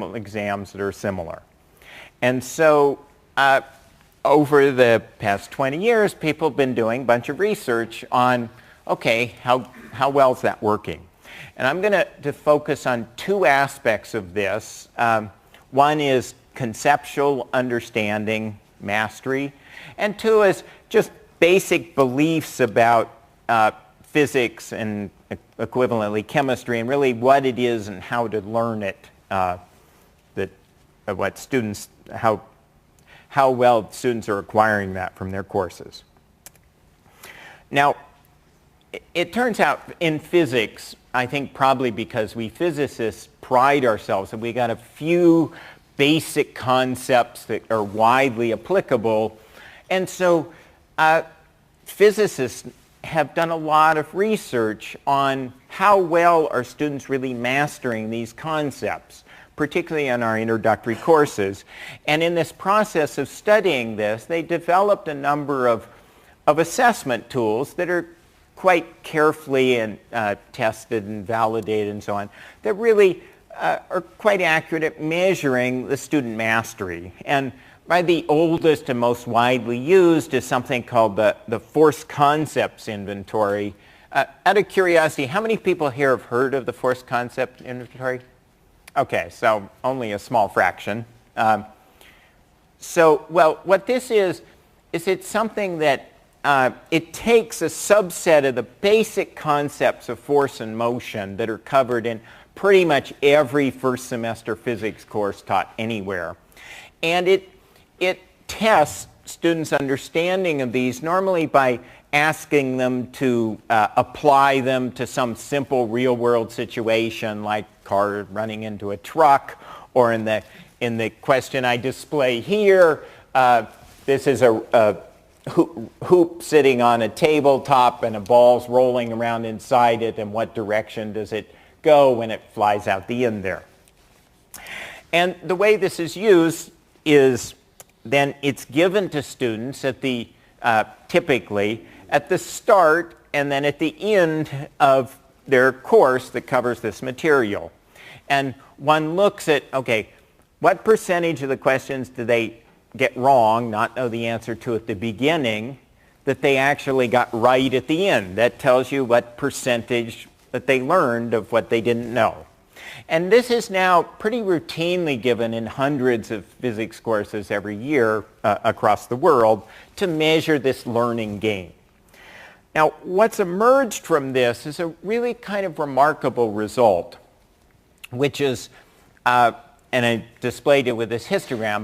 final exams that are similar. And so over the past 20 years, people have been doing a bunch of research on, okay, how well is that working? And I'm going to focus on two aspects of this. One is conceptual understanding, mastery, and two is just basic beliefs about physics and equivalently chemistry, and really what it is and how to learn it, what students, how well students are acquiring that from their courses. Now, it turns out in physics, I think probably because we physicists pride ourselves that we got a few basic concepts that are widely applicable, and so physicists have done a lot of research on how well are students really mastering these concepts, particularly in our introductory courses. And in this process of studying this, they developed a number of assessment tools that are quite carefully and tested and validated and so on, that really are quite accurate at measuring the student mastery. And by the oldest and most widely used is something called the Force Concepts Inventory. Out of curiosity, how many people here have heard of the Force Concept Inventory? Okay, so only a small fraction. Well, what this is it's something that it takes a subset of the basic concepts of force and motion that are covered in pretty much every first semester physics course taught anywhere. And it tests students' understanding of these normally by asking them to apply them to some simple real-world situation like car running into a truck, or in the question I display here, this is a hoop sitting on a tabletop and a ball's rolling around inside it, and what direction does it go when it flies out the end there. And the way this is used is then it's given to students at the typically at the start and then at the end of their course that covers this material. And one looks at, okay, what percentage of the questions do they get wrong, not know the answer to at the beginning, that they actually got right at the end? That tells you what percentage that they learned of what they didn't know. And this is now pretty routinely given in hundreds of physics courses every year across the world to measure this learning gain. Now, what's emerged from this is a really kind of remarkable result, which is, and I displayed it with this histogram, but